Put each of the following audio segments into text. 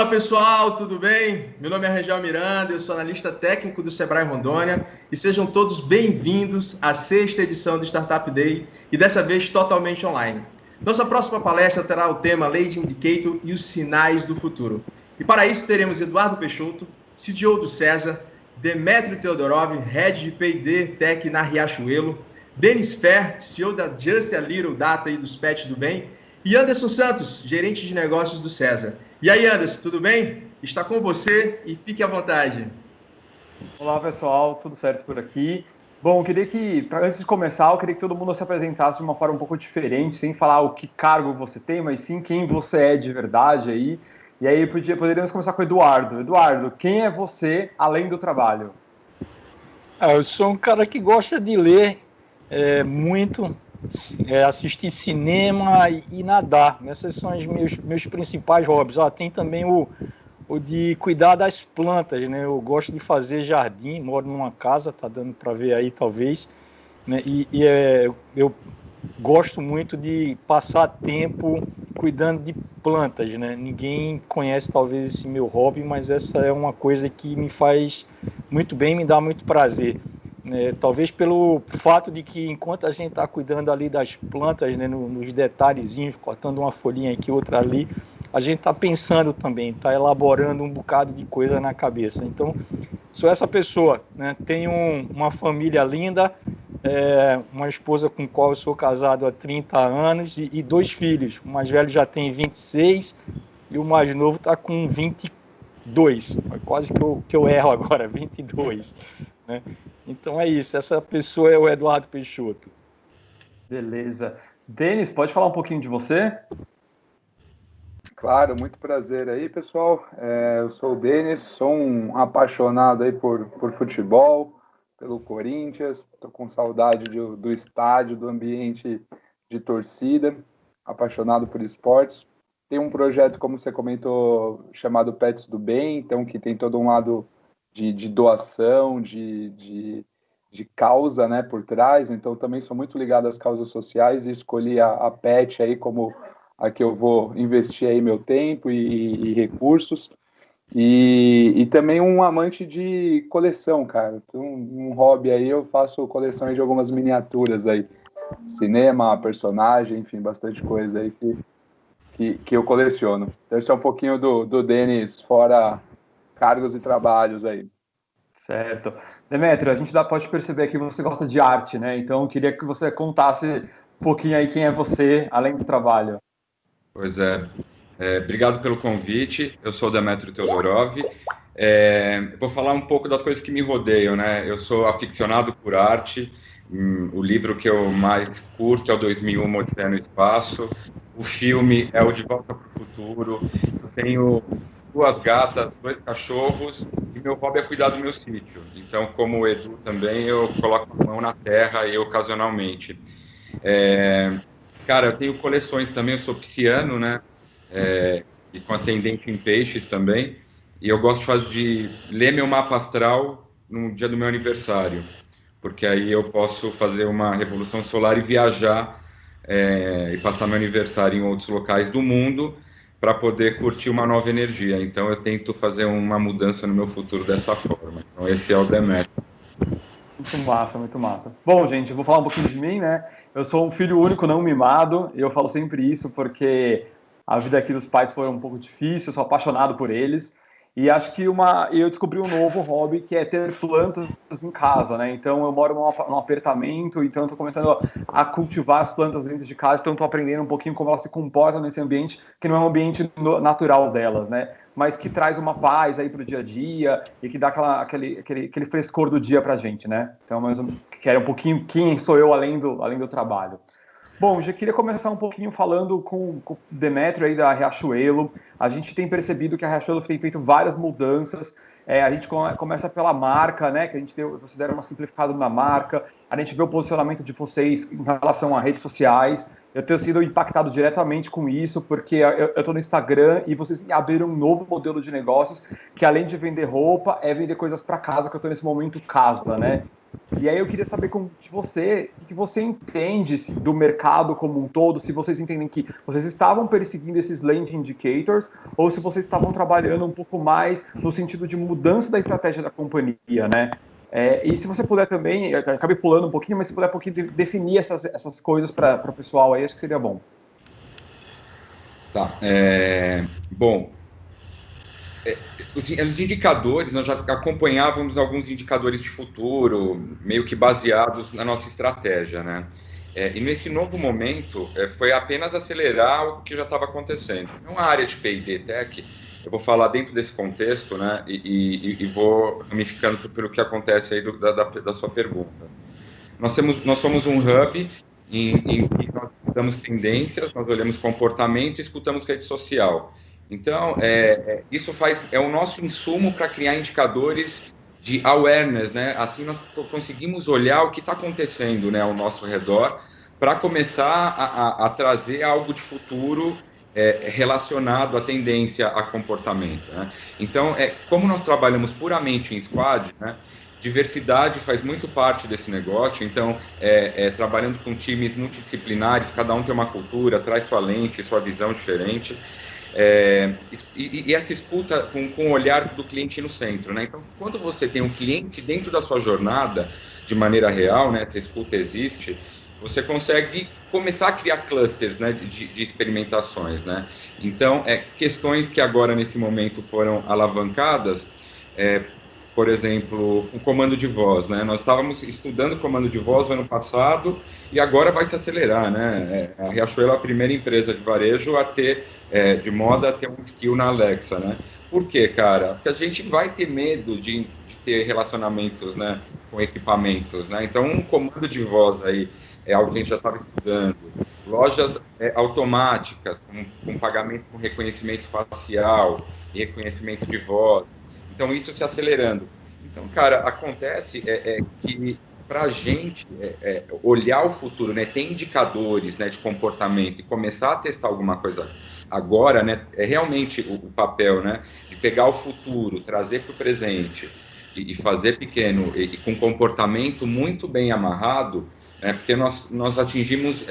Fala pessoal, tudo bem? Meu nome é Rangel Miranda, eu sou analista técnico do Sebrae Rondônia e sejam todos bem-vindos à sexta edição do Startup Day e dessa vez totalmente online. Nossa próxima palestra terá o tema Lead Indicator e os sinais do futuro. E para isso teremos Eduardo Peixoto, CTO do César, Demetrio Teodorov, Head de P&D Tech na Riachuelo, Denis Fer, CEO da Just a Little Data e dos Pets do Bem, e Anderson Santos, gerente de negócios do César. E aí, Anderson, tudo bem? Está com você e fique à vontade. Olá, pessoal, tudo certo por aqui? Bom, antes de começar, eu queria que todo mundo se apresentasse de uma forma um pouco diferente, sem falar o que cargo você tem, mas sim quem você é de verdade aí. E aí poderíamos começar com o Eduardo. Eduardo, quem é você além do trabalho? Eu sou um cara que gosta de ler muito, assistir cinema e nadar. Esses são os meus principais hobbies. Tem também o de cuidar das plantas, né? Eu gosto de fazer jardim, moro numa casa, tá dando para ver aí talvez, né? Eu gosto muito de passar tempo cuidando de plantas, né? Ninguém conhece talvez esse meu hobby, mas essa é uma coisa que me faz muito bem, me dá muito prazer. Talvez pelo fato de que enquanto a gente está cuidando ali das plantas, né, nos detalhezinhos, cortando uma folhinha aqui, outra ali, a gente está pensando também, está elaborando um bocado de coisa na cabeça. Então, sou essa pessoa, né? Tenho uma família linda, uma esposa com a qual eu sou casado há 30 anos e 2 filhos. O mais velho já tem 26 e o mais novo está com 22. Quase que eu erro agora, 22. Né? Então é isso, essa pessoa é o Eduardo Peixoto. Beleza. Denis, pode falar um pouquinho de você? Claro, muito prazer aí, pessoal. Eu sou o Denis, sou um apaixonado aí por futebol, pelo Corinthians, estou com saudade do estádio, do ambiente de torcida, apaixonado por esportes. Tem um projeto, como você comentou, chamado Pets do Bem, então que tem todo um lado de doação, de causa, né, por trás. Então também sou muito ligado às causas sociais e escolhi a Pet aí como a que eu vou investir aí meu tempo e recursos. E também um amante de coleção, cara. Então, um hobby aí, eu faço coleção aí de algumas miniaturas aí. Cinema, personagem, enfim, bastante coisa aí que eu coleciono. Então esse é um pouquinho do Denis, fora cargos e trabalhos aí. Certo. Demetrio, a gente pode perceber que você gosta de arte, né? Então eu queria que você contasse um pouquinho aí quem é você, além do trabalho. Pois é. Obrigado pelo convite. Eu sou o Demetrio Teodorov. Vou falar um pouco das coisas que me rodeiam, né? Eu sou aficionado por arte. O livro que eu mais curto é o 2001, Odisseia no Espaço. O filme é o De Volta para o Futuro. Eu tenho 2 gatas, 2 cachorros e meu hobby é cuidar do meu sítio. Então, como o Edu também, eu coloco a mão na terra e ocasionalmente. Cara, eu tenho coleções também, eu sou pisciano, né? E com ascendente em peixes também. E eu gosto de ler meu mapa astral no dia do meu aniversário, porque aí eu posso fazer uma revolução solar e viajar e passar meu aniversário em outros locais do mundo para poder curtir uma nova energia. Então eu tento fazer uma mudança no meu futuro dessa forma. Então esse é o Demetrio. Muito massa, muito massa. Bom, gente, eu vou falar um pouquinho de mim, né? Eu sou um filho único, não mimado, e eu falo sempre isso porque a vida aqui dos pais foi um pouco difícil, eu sou apaixonado por eles, e acho que eu descobri um novo hobby, que é ter plantas em casa, né? Então eu moro num apartamento, então eu tô começando a cultivar as plantas dentro de casa, então eu tô aprendendo um pouquinho como elas se comportam nesse ambiente, que não é um ambiente natural delas, né? Mas que traz uma paz aí pro dia a dia e que dá aquele frescor do dia pra gente, né? Então, que era um pouquinho quem sou eu além do trabalho. Bom, já queria começar um pouquinho falando com o Demetrio aí da Riachuelo. A gente tem percebido que a Riachuelo tem feito várias mudanças. A gente começa pela marca, né? Que vocês deram uma simplificada na marca. A gente vê o posicionamento de vocês em relação a redes sociais. Eu tenho sido impactado diretamente com isso, porque eu estou no Instagram e vocês abriram um novo modelo de negócios que, além de vender roupa, é vender coisas para casa, que eu estou nesse momento casa, né? E aí eu queria saber de você, o que você entende do mercado como um todo, se vocês entendem que vocês estavam perseguindo esses leading indicators, ou se vocês estavam trabalhando um pouco mais no sentido de mudança da estratégia da companhia, né? E se você puder também, eu acabei pulando um pouquinho, mas se puder um pouquinho definir essas coisas para o pessoal aí, acho que seria bom. Tá. Bom, os indicadores, nós já acompanhávamos alguns indicadores de futuro, meio que baseados na nossa estratégia, né? E nesse novo momento, foi apenas acelerar o que já estava acontecendo. Então, a área de P&D Tech, eu vou falar dentro desse contexto, né? E vou ramificando pelo que acontece aí da sua pergunta. Nós somos um hub em que nós estudamos tendências, nós olhamos comportamento e escutamos rede social. Então, isso é o nosso insumo para criar indicadores de awareness, né? Assim nós conseguimos olhar o que está acontecendo, né, ao nosso redor, para começar a trazer algo de futuro relacionado à tendência a comportamento, né? Então, como nós trabalhamos puramente em squad, né, diversidade faz muito parte desse negócio, então, trabalhando com times multidisciplinares, cada um tem uma cultura, traz sua lente, sua visão diferente, e essa escuta com o olhar do cliente no centro, né? Então, quando você tem um cliente dentro da sua jornada, de maneira real, né, essa escuta existe, você consegue começar a criar clusters, né, de experimentações, né? Então, questões que agora, nesse momento, foram alavancadas, por exemplo, o comando de voz, né? Nós estávamos estudando comando de voz no ano passado e agora vai se acelerar, né? A Riachuelo é a primeira empresa de varejo a ter, de moda, a ter um skill na Alexa, né? Por quê, cara? Porque a gente vai ter medo de ter relacionamentos, né, com equipamentos, né? Então, um comando de voz aí é algo que a gente já estava estudando. Lojas automáticas, com pagamento com reconhecimento facial e reconhecimento de voz. Então, isso se acelerando. Então, cara, acontece que para a gente olhar o futuro, né, ter indicadores, né, de comportamento e começar a testar alguma coisa agora, né, é realmente o papel, né, de pegar o futuro, trazer para o presente e fazer pequeno e com comportamento muito bem amarrado, né, porque nós atingimos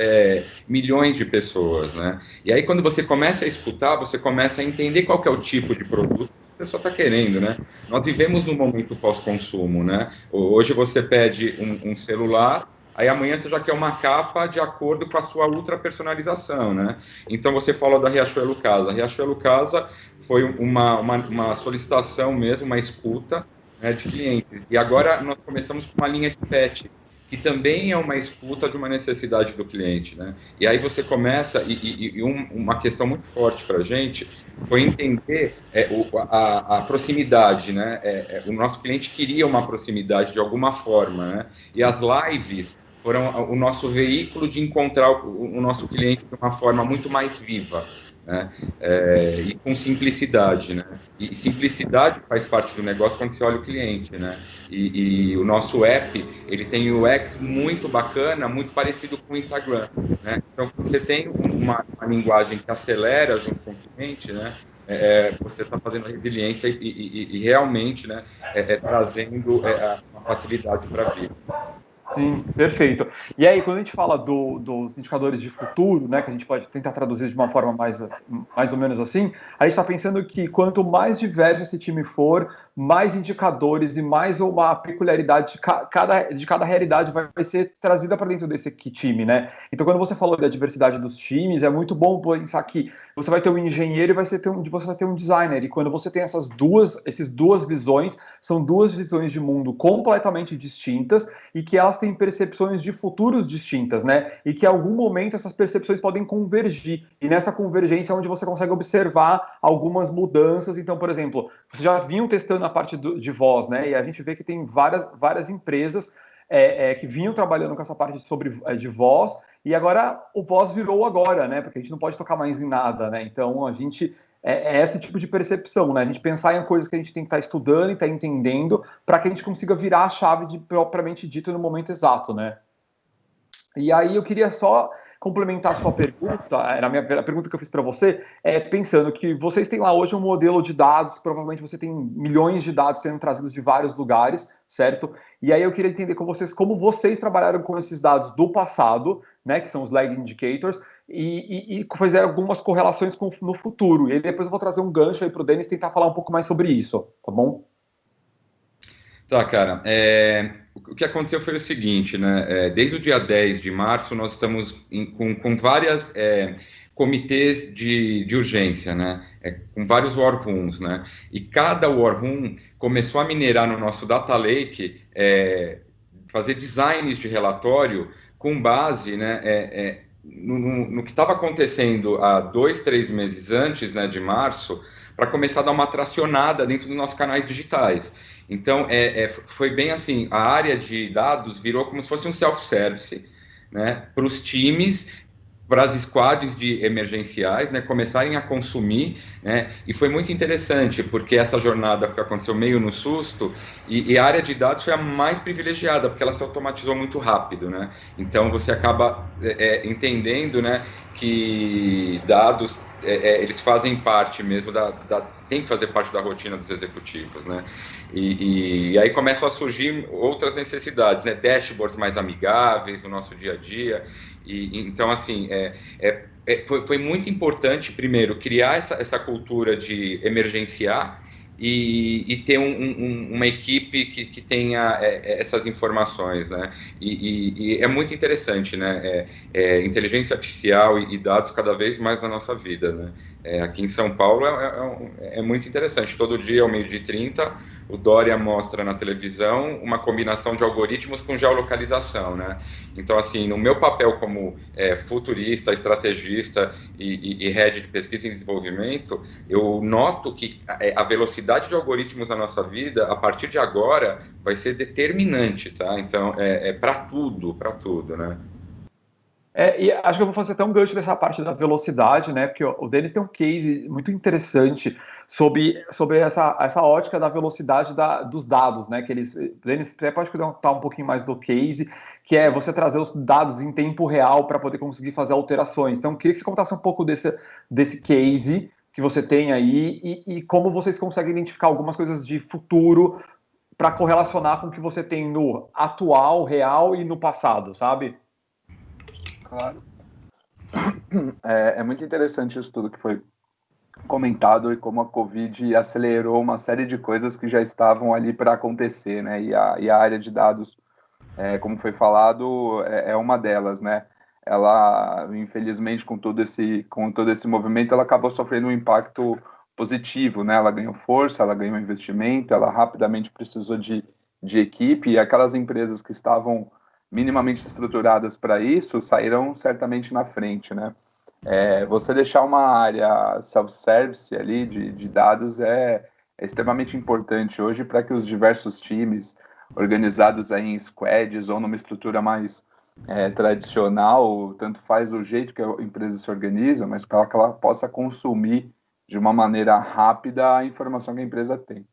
milhões de pessoas, né? E aí, quando você começa a escutar, você começa a entender qual que é o tipo de produto a pessoa está querendo, né? Nós vivemos num momento pós-consumo, né? Hoje você pede um celular, aí amanhã você já quer uma capa de acordo com a sua ultra personalização, né? Então você falou da Riachuelo Casa. A Riachuelo Casa foi uma solicitação mesmo, uma escuta, né, de clientes. E agora nós começamos com uma linha de pet, que também é uma escuta de uma necessidade do cliente, né? E aí você começa, uma questão muito forte para a gente foi entender a proximidade, né? O nosso cliente queria uma proximidade de alguma forma, né? E as lives foram o nosso veículo de encontrar o nosso cliente de uma forma muito mais viva, né? E com simplicidade, né? E simplicidade faz parte do negócio quando você olha o cliente, né? E o nosso app, ele tem o UX muito bacana, muito parecido com o Instagram, né? Então, quando você tem uma linguagem que acelera junto com o cliente, né? Você está fazendo a resiliência e realmente, né? Trazendo uma facilidade para a vida. Sim, perfeito. E aí, quando a gente fala dos indicadores de futuro, né, que a gente pode tentar traduzir de uma forma mais ou menos assim, a gente está pensando que quanto mais diverso esse time for, mais indicadores e mais uma peculiaridade de cada realidade vai ser trazida para dentro desse time, né? Então, quando você falou da diversidade dos times, é muito bom pensar que você vai ter um engenheiro e você vai ter um designer. E quando você tem essas duas visões, são duas visões de mundo completamente distintas e que elas têm percepções de futuros distintas, né? E que em algum momento essas percepções podem convergir. E nessa convergência é onde você consegue observar algumas mudanças. Então, por exemplo, vocês já vinham testando a parte de voz, né? E a gente vê que tem várias empresas que vinham trabalhando com essa parte de voz, e agora o voz virou agora, né? Porque a gente não pode tocar mais em nada, né? Então a gente esse tipo de percepção, né? A gente pensar em coisas que a gente tem que estar estudando e estar entendendo para que a gente consiga virar a chave propriamente dito no momento exato, né? E aí eu queria só complementar a sua pergunta, era a pergunta que eu fiz para você, pensando que vocês têm lá hoje um modelo de dados, provavelmente você tem milhões de dados sendo trazidos de vários lugares, certo? E aí eu queria entender com vocês como vocês trabalharam com esses dados do passado, né, que são os lag indicators, e fizeram algumas correlações no futuro. E aí depois eu vou trazer um gancho aí para o Denis tentar falar um pouco mais sobre isso, tá bom? Tá, cara. O que aconteceu foi o seguinte, né? Desde o dia 10 de março, nós estamos com várias comitês de urgência, né? Com vários war rooms, né? E cada war room começou a minerar no nosso data lake, fazer designs de relatório com base, né, no que estava acontecendo há 2, 3 meses antes, né, de março, para começar a dar uma tracionada dentro dos nossos canais digitais. Então, foi bem assim, a área de dados virou como se fosse um self-service, né, para os times, para as squads de emergenciais, né, começarem a consumir, né, e foi muito interessante, porque essa jornada que aconteceu meio no susto, e a área de dados foi a mais privilegiada, porque ela se automatizou muito rápido, né, então você acaba entendendo, né, que dados, eles fazem parte mesmo tem que fazer parte da rotina dos executivos, né, e aí começam a surgir outras necessidades, né, dashboards mais amigáveis no nosso dia a dia. Então, assim, foi muito importante, primeiro, criar essa cultura de emergenciar e ter uma equipe que tenha essas informações, né? E é muito interessante, né? Inteligência artificial e dados cada vez mais na nossa vida, né? Aqui em São Paulo é muito interessante. Todo dia, ao 12h30, o Dória mostra na televisão uma combinação de algoritmos com geolocalização, né? Então, assim, no meu papel como futurista, estrategista e head de pesquisa e desenvolvimento, eu noto que a velocidade de algoritmos na nossa vida, a partir de agora, vai ser determinante, tá? Então, para tudo, né? E acho que eu vou fazer até um gancho dessa parte da velocidade, né? Porque o Denis tem um case muito interessante sobre essa ótica da velocidade dos dados, né? Que Denis, você pode contar um pouquinho mais do case, que é você trazer os dados em tempo real para poder conseguir fazer alterações. Então, eu queria que você contasse um pouco desse case que você tem aí e como vocês conseguem identificar algumas coisas de futuro para correlacionar com o que você tem no atual, real e no passado, sabe? Claro. É muito interessante isso tudo que foi comentado e como a Covid acelerou uma série de coisas que já estavam ali para acontecer, né? E a área de dados, como foi falado, é uma delas, né? Ela, infelizmente, com todo esse movimento, ela acabou sofrendo um impacto positivo, né? Ela ganhou força, ela ganhou investimento, ela rapidamente precisou de equipe, e aquelas empresas que estavam minimamente estruturadas para isso saíram certamente na frente, né? Você deixar uma área self-service ali de dados é extremamente importante hoje para que os diversos times organizados aí em squads ou numa estrutura mais tradicional, tanto faz o jeito que a empresa se organiza, mas para que ela possa consumir de uma maneira rápida a informação que a empresa tem.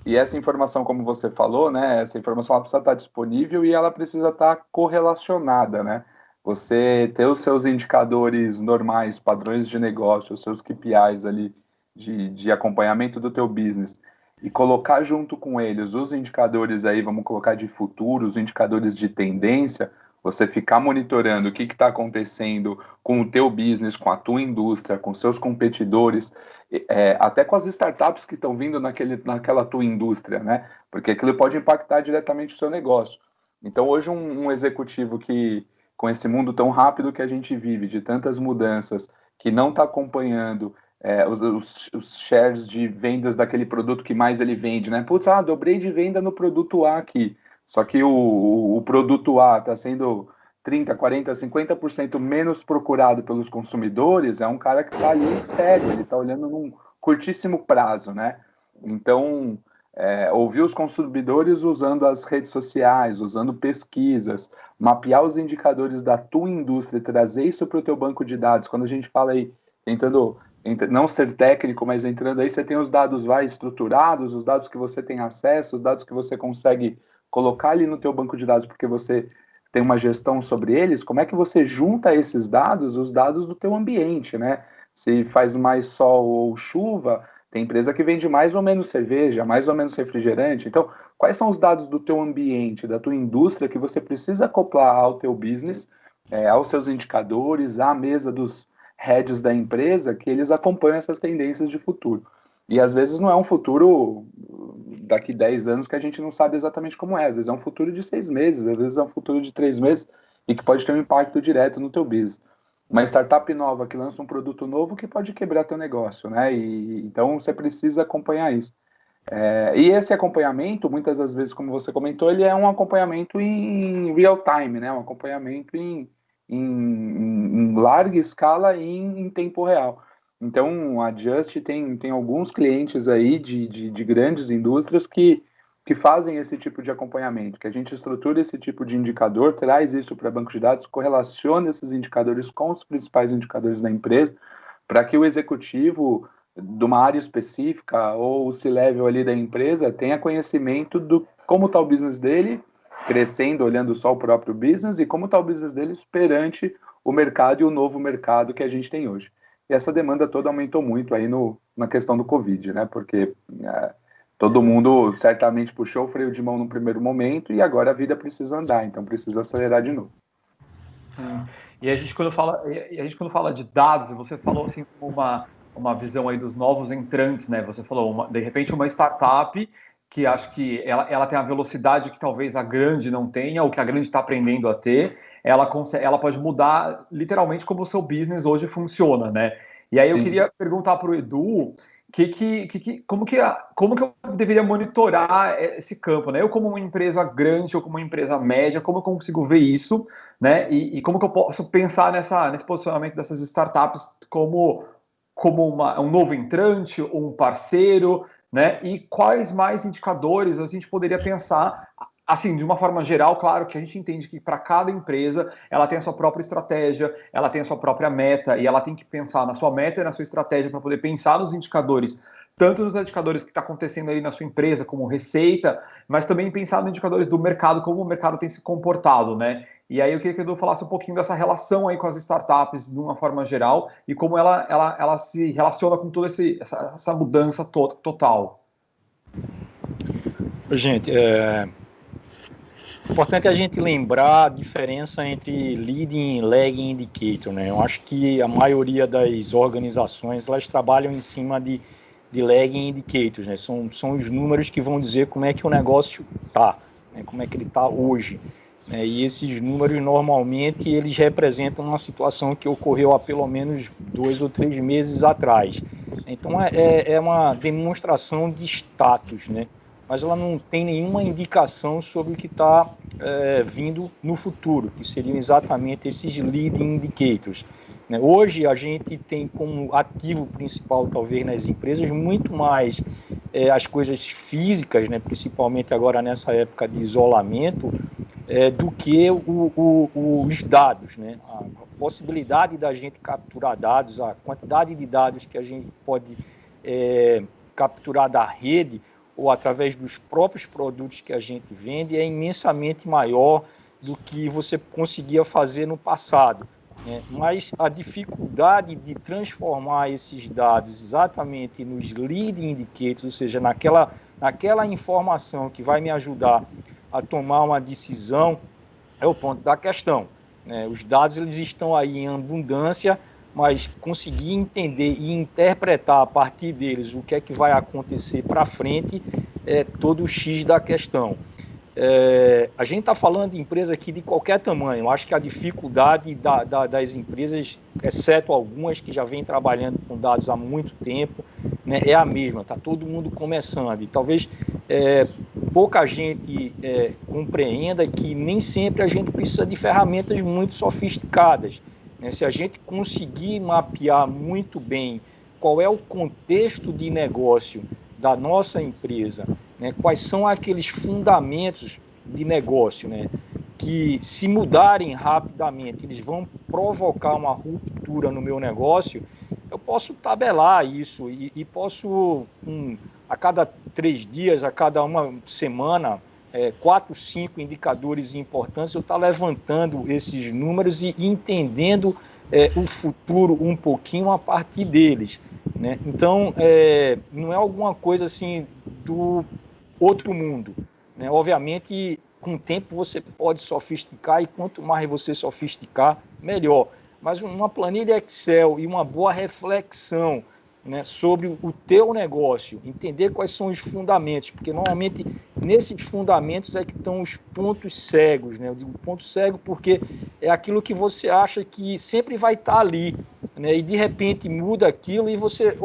E essa informação, como você falou, né, essa informação ela precisa estar disponível e ela precisa estar correlacionada, né? Você ter os seus indicadores normais, padrões de negócio, os seus KPIs ali de acompanhamento do teu business e colocar junto com eles os indicadores aí, vamos colocar de futuro, os indicadores de tendência, você ficar monitorando o que está acontecendo com o teu business, com a tua indústria, com seus competidores, até com as startups que estão vindo naquela tua indústria, né? Porque aquilo pode impactar diretamente o seu negócio. Então, hoje, um executivo que, com esse mundo tão rápido que a gente vive, de tantas mudanças, que não está acompanhando os shares de vendas daquele produto que mais ele vende, né? Putz, dobrei de venda no produto A aqui. Só que o produto A está sendo 30%, 40%, 50% menos procurado pelos consumidores, é um cara que está ali sério, ele está olhando num curtíssimo prazo, né? Então, ouvir os consumidores usando as redes sociais, usando pesquisas, mapear os indicadores da tua indústria, trazer isso para o teu banco de dados. Quando a gente fala aí, tentando não ser técnico, mas entrando aí, você tem os dados lá estruturados, os dados que você tem acesso, os dados que você consegue colocar ali no teu banco de dados, porque você tem uma gestão sobre eles, como é que você junta esses dados, os dados do teu ambiente, né? Se faz mais sol ou chuva, tem empresa que vende mais ou menos cerveja, mais ou menos refrigerante. Então, quais são os dados do teu ambiente, da tua indústria que você precisa acoplar ao teu business, aos seus indicadores, à mesa dos heads da empresa, que eles acompanham essas tendências de futuro. E às vezes não é um futuro daqui 10 anos que a gente não sabe exatamente como é. Às vezes é um futuro de 6 meses, às vezes é um futuro de 3 meses e que pode ter um impacto direto no teu business. Uma startup nova que lança um produto novo que pode quebrar teu negócio, né? Então você precisa acompanhar isso. E esse acompanhamento, muitas das vezes, como você comentou, ele é um acompanhamento em real time, né? Um acompanhamento em larga escala e em tempo real. Então, a Just tem alguns clientes aí de grandes indústrias que fazem esse tipo de acompanhamento, que a gente estrutura esse tipo de indicador, traz isso para banco de dados, correlaciona esses indicadores com os principais indicadores da empresa, para que o executivo de uma área específica ou o C-level ali da empresa tenha conhecimento do como está o business dele, crescendo, olhando só o próprio business, e como está o business deles perante o mercado e o novo mercado que a gente tem hoje. E essa demanda toda aumentou muito aí na questão do Covid, né? Porque todo mundo certamente puxou o freio de mão no primeiro momento e agora a vida precisa andar, então precisa acelerar de novo. E a gente quando fala de dados, você falou assim uma visão aí dos novos entrantes, né? Você falou de repente uma startup que acho que ela tem a velocidade que talvez a grande não tenha, ou que a grande está aprendendo a ter, ela pode mudar literalmente como o seu business hoje funciona, né? E aí eu queria perguntar para o Edu como que eu deveria monitorar esse campo, né? Eu como uma empresa grande ou como uma empresa média, como eu consigo ver isso, né? E como que eu posso pensar nesse posicionamento dessas startups como um novo entrante, um parceiro, né? E quais mais indicadores a gente poderia pensar, assim, de uma forma geral, claro que a gente entende que para cada empresa ela tem a sua própria estratégia, ela tem a sua própria meta e ela tem que pensar na sua meta e na sua estratégia para poder pensar nos indicadores, tanto nos indicadores que está acontecendo ali na sua empresa, como receita, mas também pensar nos indicadores do mercado, como o mercado tem se comportado, né? E aí eu queria que o Edu falasse um pouquinho dessa relação aí com as startups de uma forma geral e como ela se relaciona com toda essa mudança total. Gente, importante a gente lembrar a diferença entre leading e lagging indicator, né? Eu acho que a maioria das organizações elas trabalham em cima de lagging indicators, né? São os números que vão dizer como é que o negócio está, né? Como é que ele está hoje. E esses números normalmente eles representam uma situação que ocorreu há pelo menos 2 ou 3 meses atrás. Então é uma demonstração de status, né? Mas ela não tem nenhuma indicação sobre o que está vindo no futuro, que seriam exatamente esses leading indicators. Hoje a gente tem como ativo principal, talvez nas empresas, muito mais as coisas físicas, né? Principalmente agora nessa época de isolamento, do que os dados, né? A possibilidade da gente capturar dados, a quantidade de dados que a gente pode capturar da rede ou através dos próprios produtos que a gente vende é imensamente maior do que você conseguia fazer no passado, né? Mas a dificuldade de transformar esses dados exatamente nos leading indicators, ou seja, naquela informação que vai me ajudar a tomar uma decisão, é o ponto da questão, né? Os dados eles estão aí em abundância, mas conseguir entender e interpretar a partir deles o que é que vai acontecer para frente é todo o X da questão. A gente está falando de empresa aqui de qualquer tamanho. Eu acho que a dificuldade das empresas, exceto algumas que já vêm trabalhando com dados há muito tempo, né, é a mesma. Está todo mundo começando. E talvez pouca gente compreenda que nem sempre a gente precisa de ferramentas muito sofisticadas. Se a gente conseguir mapear muito bem qual é o contexto de negócio da nossa empresa, né, quais são aqueles fundamentos de negócio, né, que se mudarem rapidamente, eles vão provocar uma ruptura no meu negócio, eu posso tabelar isso e posso, a cada 3 dias, a cada uma semana, 4, 5 indicadores importantes, eu estou levantando esses números e entendendo o futuro um pouquinho a partir deles, né? Então, não é alguma coisa assim do outro mundo, né? Obviamente, com o tempo você pode sofisticar, e quanto mais você sofisticar, melhor. Mas uma planilha Excel e uma boa reflexão, né, sobre o teu negócio, entender quais são os fundamentos, porque normalmente nesses fundamentos é que estão os pontos cegos, né? Eu digo ponto cego porque é aquilo que você acha que sempre vai estar ali, né? E de repente muda aquilo e você,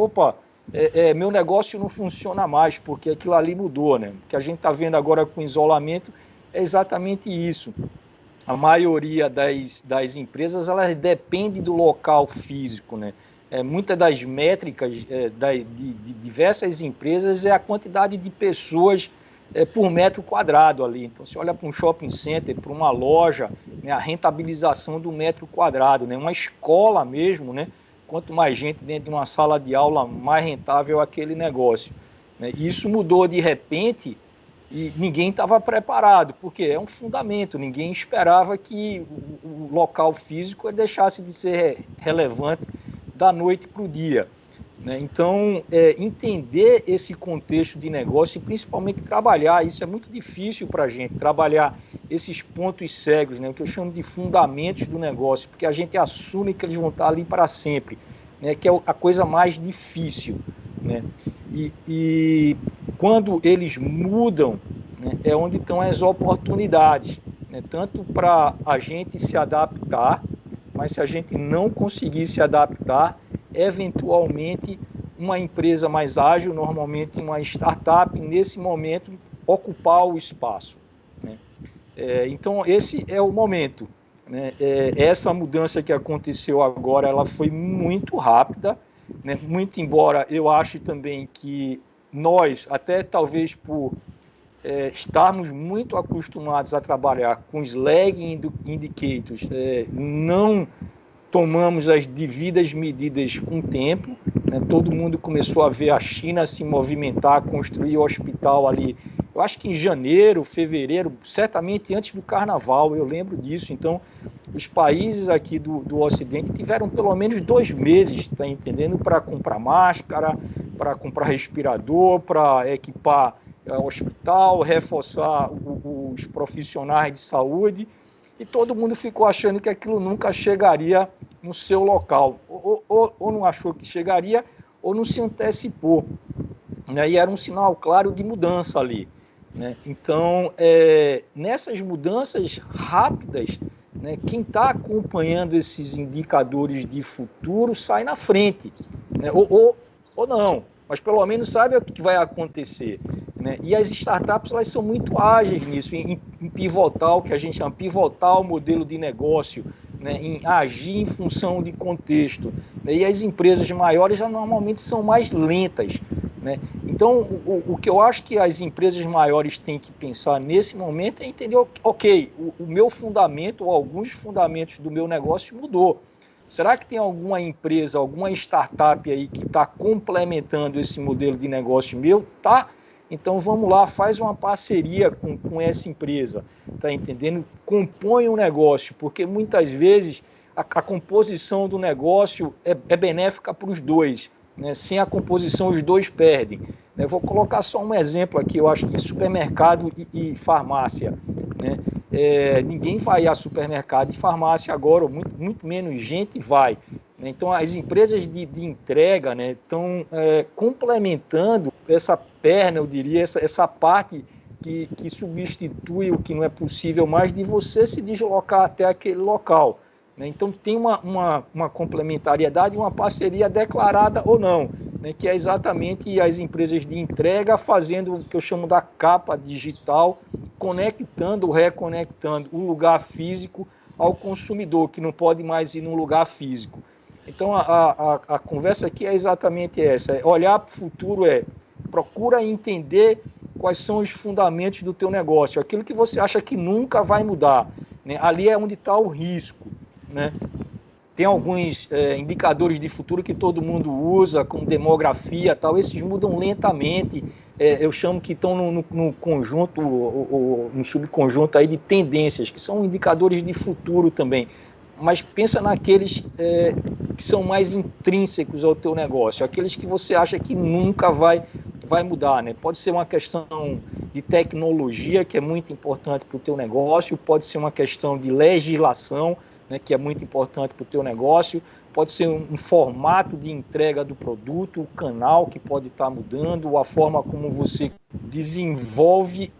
meu negócio não funciona mais, porque aquilo ali mudou, né? O que a gente está vendo agora com isolamento é exatamente isso. A maioria das empresas, elas dependem do local físico, né? Muitas das métricas de diversas empresas é a quantidade de pessoas por metro quadrado ali. Então, se olha para um shopping center, para uma loja, né, a rentabilização do metro quadrado, né? Uma escola mesmo, né? Quanto mais gente dentro de uma sala de aula, mais rentável é aquele negócio, né? E isso mudou de repente e ninguém estava preparado, porque é um fundamento, ninguém esperava que o local físico deixasse de ser relevante da noite para o dia, né? Então, entender esse contexto de negócio e principalmente trabalhar, isso é muito difícil para a gente, trabalhar esses pontos cegos, né? O que eu chamo de fundamentos do negócio, porque a gente assume que eles vão estar ali para sempre, né? Que é a coisa mais difícil, né? E quando eles mudam, né, é onde estão as oportunidades, né? Tanto para a gente se adaptar, mas se a gente não conseguir se adaptar, eventualmente uma empresa mais ágil, normalmente uma startup, nesse momento, ocupar o espaço, né? Então, esse é o momento, né? Essa mudança que aconteceu agora, ela foi muito rápida, né? Muito embora eu ache também que nós, até talvez por estarmos muito acostumados a trabalhar com os lagging indicators, não tomamos as devidas medidas com o tempo, né? Todo mundo começou a ver a China se movimentar, construir o hospital ali, eu acho que em janeiro, fevereiro, certamente antes do carnaval, eu lembro disso. Então, os países aqui do Ocidente tiveram pelo menos 2 meses, tá entendendo? Para comprar máscara, para comprar respirador, para equipar hospital, reforçar os profissionais de saúde, e todo mundo ficou achando que aquilo nunca chegaria no seu local, ou não achou que chegaria, ou não se antecipou, né? E era um sinal claro de mudança ali, né? Então, nessas mudanças rápidas, né, quem está acompanhando esses indicadores de futuro sai na frente, né? Ou não, mas pelo menos sabe o que vai acontecer, né? E as startups, elas são muito ágeis nisso, em pivotar o que a gente chama, pivotar o modelo de negócio, né? Em agir em função de contexto, né? E as empresas maiores já normalmente são mais lentas, né? Então, o que eu acho que as empresas maiores têm que pensar nesse momento é entender, ok, o meu fundamento, ou alguns fundamentos do meu negócio mudou. Será que tem alguma empresa, alguma startup aí que está complementando esse modelo de negócio meu? Tá? Então vamos lá, faz uma parceria com essa empresa, tá entendendo? Compõe um negócio, porque muitas vezes a composição do negócio é benéfica para os dois, né? Sem a composição os dois perdem. Eu vou colocar só um exemplo aqui, eu acho que supermercado e farmácia, né? Ninguém vai a supermercado e farmácia agora, ou muito menos gente vai, né? Então as empresas de entrega, né, estão complementando essa perna, eu diria, essa parte que substitui o que não é possível mais de você se deslocar até aquele local, né? Então tem uma complementariedade, uma parceria declarada ou não, né, que é exatamente as empresas de entrega fazendo o que eu chamo da capa digital, conectando, reconectando o lugar físico ao consumidor, que não pode mais ir num lugar físico. Então a conversa aqui é exatamente essa, olhar para o futuro, procura entender quais são os fundamentos do teu negócio, aquilo que você acha que nunca vai mudar, né? Ali é onde está o risco, né? Tem alguns indicadores de futuro que todo mundo usa, como demografia, tal, esses mudam lentamente, eu chamo que estão no conjunto, no subconjunto aí de tendências, que são indicadores de futuro também. Mas pensa naqueles que são mais intrínsecos ao teu negócio, aqueles que você acha que nunca vai mudar, né? Pode ser uma questão de tecnologia, que é muito importante para o teu negócio, pode ser uma questão de legislação, né, que é muito importante para o teu negócio, pode ser um formato de entrega do produto, o canal que pode estar mudando, a forma como você desenvolve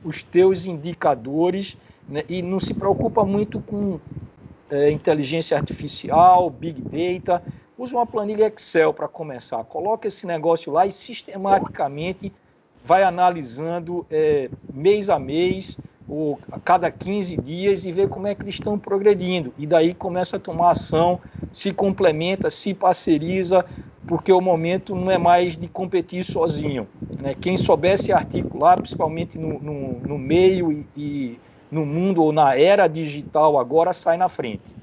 os teus indicadores, né, e não se preocupa muito com inteligência artificial, Big Data. Usa uma planilha Excel para começar. Coloca esse negócio lá e sistematicamente vai analisando mês a mês, ou a cada 15 dias, e ver como é que eles estão progredindo. E daí começa a tomar ação, se complementa, se parceriza, porque o momento não é mais de competir sozinho, né? Quem soubesse articular, principalmente no meio e no mundo ou na era digital agora, sai na frente.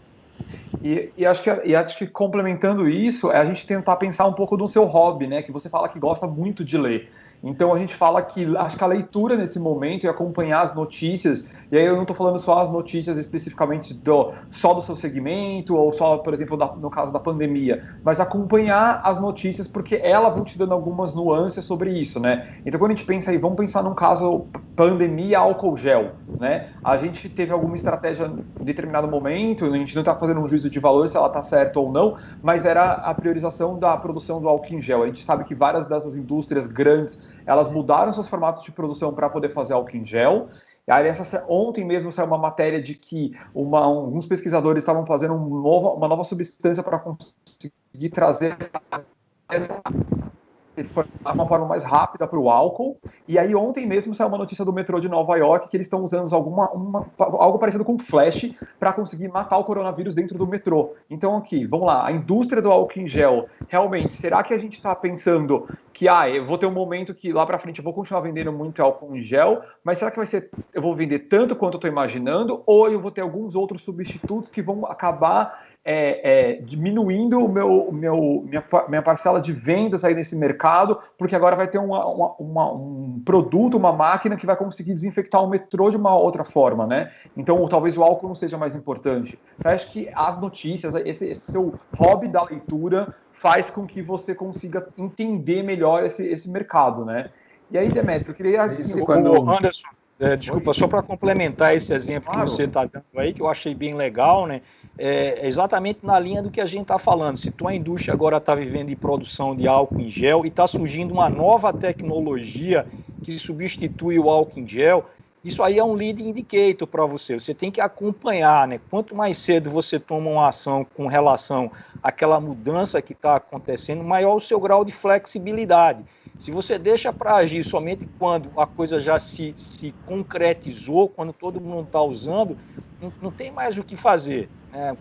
E acho que complementando isso, é a gente tentar pensar um pouco no seu hobby, né? Que você fala que gosta muito de ler. Então a gente fala que acho que a leitura nesse momento e acompanhar as notícias, e aí eu não estou falando só as notícias especificamente só do seu segmento, ou só, por exemplo, no caso da pandemia, mas acompanhar as notícias, porque elas vão te dando algumas nuances sobre isso, né? Então quando a gente pensa aí, vamos pensar num caso pandemia álcool gel, né? A gente teve alguma estratégia em determinado momento, a gente não está fazendo um juízo de valor se ela está certa ou não, mas era a priorização da produção do álcool em gel. A gente sabe que várias dessas indústrias grandes, elas mudaram seus formatos de produção para poder fazer álcool em gel. E aí, ontem mesmo saiu uma matéria de que alguns pesquisadores estavam fazendo uma nova substância para conseguir trazer uma forma mais rápida para o álcool. E aí ontem mesmo saiu uma notícia do metrô de Nova York que eles estão usando algo parecido com flash para conseguir matar o coronavírus dentro do metrô. Então aqui, vamos lá, a indústria do álcool em gel, realmente, será que a gente está pensando que eu vou ter um momento que lá para frente eu vou continuar vendendo muito álcool em gel, mas será que eu vou vender tanto quanto eu estou imaginando, ou eu vou ter alguns outros substitutos que vão acabar diminuindo minha parcela de vendas aí nesse mercado, porque agora vai ter um produto, uma máquina que vai conseguir desinfectar o metrô de uma outra forma, né? Então, talvez o álcool não seja mais importante. Eu acho que as notícias, esse seu hobby da leitura faz com que você consiga entender melhor esse mercado, né? E aí, Demetrio, eu queria... Anderson, desculpa, só para complementar esse exemplo que você está dando aí, que eu achei bem legal, né? É exatamente na linha do que a gente está falando. Se tua indústria agora está vivendo de produção de álcool em gel e está surgindo uma nova tecnologia que substitui o álcool em gel, isso aí é um lead indicator para você. Você tem que acompanhar, né? Quanto mais cedo você toma uma ação com relação àquela mudança que está acontecendo, maior o seu grau de flexibilidade. Se você deixa para agir somente quando a coisa já se concretizou, quando todo mundo está usando, não tem mais o que fazer.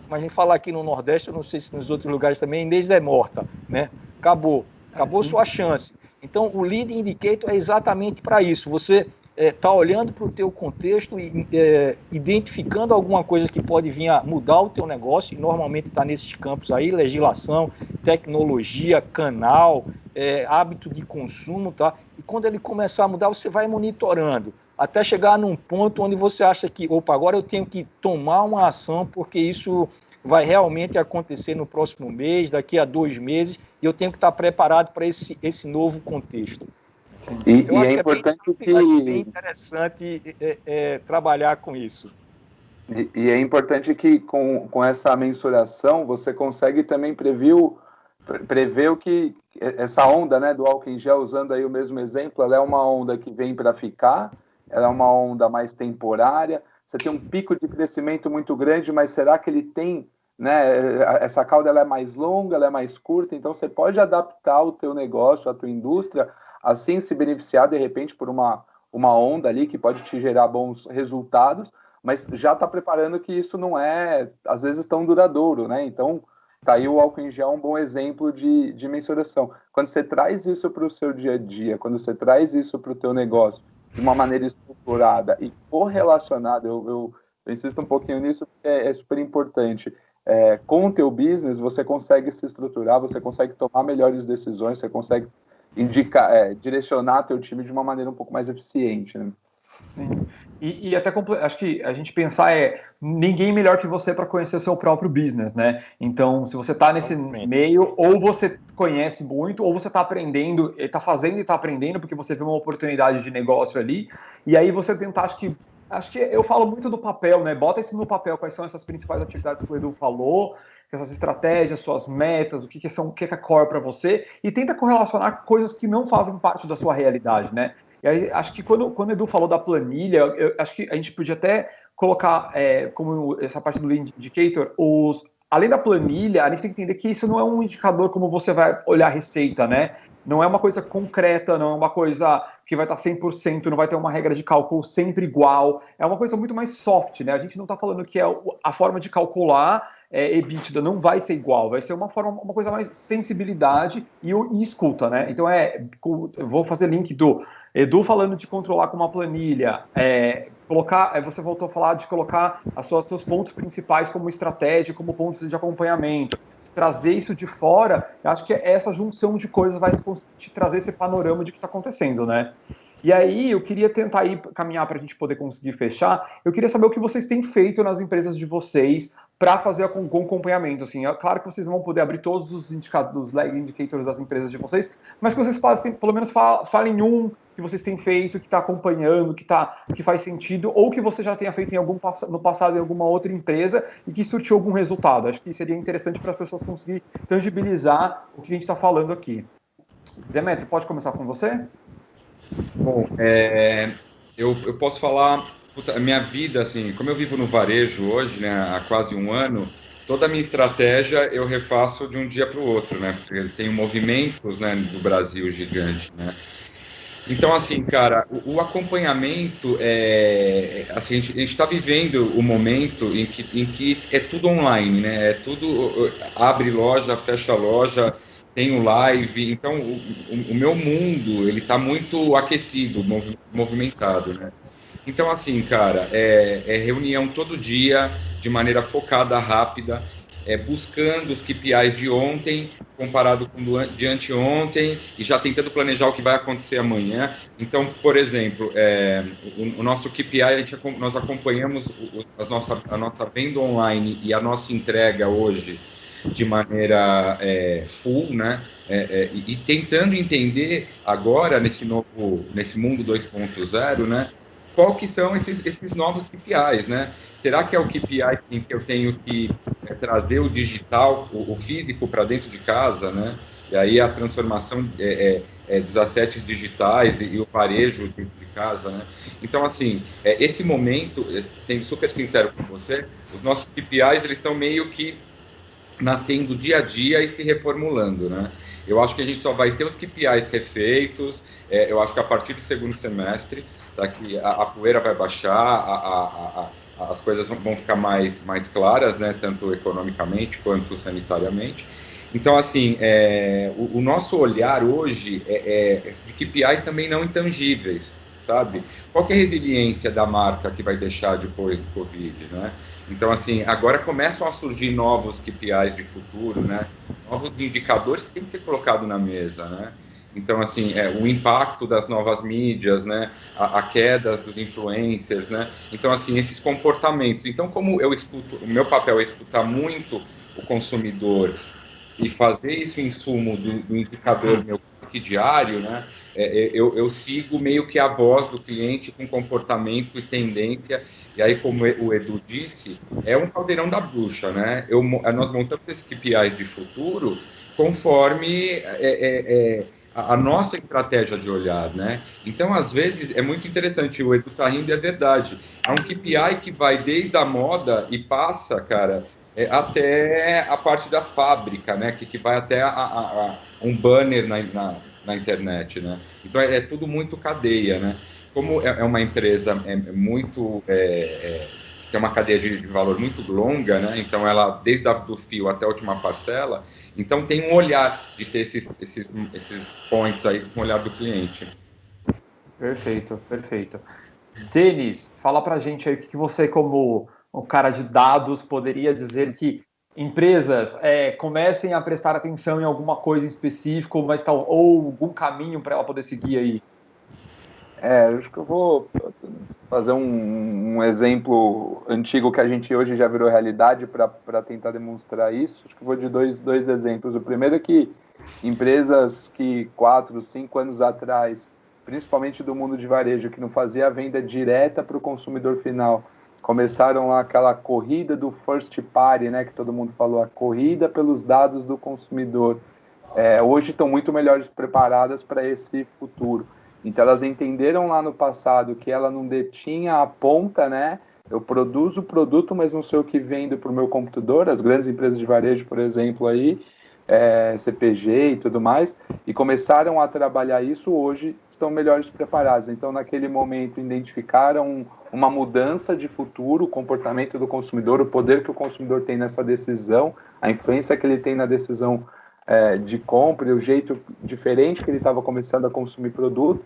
Como a gente fala aqui no Nordeste, eu não sei se nos outros lugares também, Inês é morta, né? Acabou sua chance. Então, o lead indicator é exatamente para isso. Você está olhando para o teu contexto e identificando alguma coisa que pode vir a mudar o teu negócio, e normalmente está nesses campos aí, legislação, tecnologia, canal, hábito de consumo, tá? E quando ele começar a mudar, você vai monitorando, até chegar num ponto onde você acha que, agora eu tenho que tomar uma ação, porque isso vai realmente acontecer no próximo mês, daqui a 2 meses, e eu tenho que estar preparado para esse novo contexto. E é importante é bem interessante trabalhar com isso. E é importante que com essa mensuração você consegue também prever o que essa onda, né, do álcool em gel, usando aí o mesmo exemplo, ela é uma onda que vem para ficar, ela é uma onda mais temporária, você tem um pico de crescimento muito grande, mas será que ele tem, né, essa cauda ela é mais longa, ela é mais curta, então você pode adaptar o teu negócio, a tua indústria, assim se beneficiar de repente por uma onda ali que pode te gerar bons resultados, mas já está preparando que isso não é, às vezes, tão duradouro, né? Então, tá aí o álcool em gel um bom exemplo de mensuração. Quando você traz isso para o seu dia a dia, quando você traz isso para o teu negócio de uma maneira estruturada e correlacionada, eu insisto um pouquinho nisso porque é super importante. Com o teu business, você consegue se estruturar, você consegue tomar melhores decisões, você consegue direcionar teu time de uma maneira um pouco mais eficiente, né? Sim. E até acho que a gente pensar ninguém melhor que você para conhecer seu próprio business, né? Então, se você está nesse meio, ou você conhece muito, ou você está aprendendo, está fazendo e está aprendendo, porque você vê uma oportunidade de negócio ali, e aí você tentar, acho que eu falo muito do papel, né? Bota isso no papel, quais são essas principais atividades que o Edu falou, essas estratégias, suas metas, o que é core para você, e tenta correlacionar coisas que não fazem parte da sua realidade, né? E aí, acho que quando o Edu falou da planilha, eu acho que a gente podia até colocar como essa parte do Lead Indicator, além da planilha, a gente tem que entender que isso não é um indicador como você vai olhar a receita, né? Não é uma coisa concreta, não é uma coisa que vai estar 100%, não vai ter uma regra de cálculo sempre igual. É uma coisa muito mais soft, né? A gente não está falando que a forma de calcular EBITDA não vai ser igual, vai ser uma coisa mais sensibilidade e escuta, né? Então eu vou fazer link do Edu falando de controlar com uma planilha, você voltou a falar de colocar seus pontos principais como estratégia, como pontos de acompanhamento, trazer isso de fora. Eu acho que essa junção de coisas vai te trazer esse panorama de o que está acontecendo, né? E aí eu queria tentar caminhar para a gente poder conseguir fechar. Eu queria saber o que vocês têm feito nas empresas de vocês para fazer com acompanhamento. Assim, é claro que vocês vão poder abrir todos os indicadores, os lag indicators das empresas de vocês, mas que vocês pelo menos falem um que vocês têm feito, que está acompanhando, que faz sentido, ou que você já tenha feito no passado em alguma outra empresa e que surtiu algum resultado. Acho que seria interessante para as pessoas conseguirem tangibilizar o que a gente está falando aqui. Demetrio, pode começar com você? Bom, eu posso falar, a minha vida, assim, como eu vivo no varejo hoje, né, há quase um ano, toda a minha estratégia eu refaço de um dia para o outro, né, porque tem movimentos, né, do Brasil gigante, né. Então, assim, cara, o acompanhamento, assim, a gente está vivendo o momento em que é tudo online, né, tudo, abre loja, fecha loja, tem o live, então o meu mundo, ele está muito aquecido, movimentado, né. Então, assim, cara, é reunião todo dia, de maneira focada, rápida, buscando os KPIs de ontem, comparado com de anteontem, e já tentando planejar o que vai acontecer amanhã. Então, por exemplo, o nosso KPI, nós acompanhamos a nossa venda online e a nossa entrega hoje de maneira full, né? E tentando entender agora, nesse mundo 2.0, né? Qual que são esses novos KPIs, né? Será que é o KPI em que eu tenho que trazer o digital, o físico para dentro de casa, né? E aí a transformação dos assets digitais e o varejo dentro de casa, né? Então, assim, esse momento, sendo super sincero com você, os nossos KPIs, eles estão meio que nascendo dia a dia e se reformulando, né? Eu acho que a gente só vai ter os KPIs refeitos, eu acho que a partir do segundo semestre, tá, que a poeira vai baixar, as coisas vão ficar mais claras, né, tanto economicamente quanto sanitariamente. Então, assim, o nosso olhar hoje de KPIs também não intangíveis, sabe? Qual que é a resiliência da marca que vai deixar depois do Covid, né? Então, assim, agora começam a surgir novos KPIs de futuro, né? Novos indicadores que tem que ser colocado na mesa, né? Então, assim, o impacto das novas mídias, né? A queda dos influencers, né? Então, assim, esses comportamentos. Então, como eu escuto, o meu papel é escutar muito o consumidor e fazer isso em sumo do indicador meu diário, né? Eu sigo meio que a voz do cliente com comportamento e tendência. E aí, como o Edu disse, é um caldeirão da bruxa, né? Nós montamos esses KPIs de futuro conforme a nossa estratégia de olhar, né? Então, às vezes, é muito interessante, o Edu tá rindo, é verdade. É um KPI que vai desde a moda e passa, cara, até a parte da fábrica, né? Que vai até um banner na internet, né? Então, é tudo muito cadeia, né? Como é uma empresa muito... tem uma cadeia de valor muito longa, né? Então, ela, desde do fio até a última parcela, então tem um olhar de ter esses points aí com o olhar do cliente. Perfeito, perfeito. Denis, fala pra gente aí o que você, como um cara de dados, poderia dizer que empresas comecem a prestar atenção em alguma coisa específica, ou algum caminho para ela poder seguir aí? Acho que eu vou fazer um exemplo antigo que a gente hoje já virou realidade para tentar demonstrar isso. Acho que eu vou de dois exemplos. O primeiro é que empresas que 4, 5 anos atrás, principalmente do mundo de varejo, que não fazia a venda direta para o consumidor final, começaram lá aquela corrida do first party, né, que todo mundo falou, a corrida pelos dados do consumidor. Hoje estão muito melhores preparadas para esse futuro. Então, elas entenderam lá no passado que ela não detinha a ponta, né? Eu produzo o produto, mas não sei o que vendo para o meu computador. As grandes empresas de varejo, por exemplo, aí, CPG e tudo mais, e começaram a trabalhar isso, hoje estão melhores preparados. Então, naquele momento, identificaram uma mudança de futuro, o comportamento do consumidor, o poder que o consumidor tem nessa decisão, a influência que ele tem na decisão de compra, o jeito diferente que ele estava começando a consumir produto,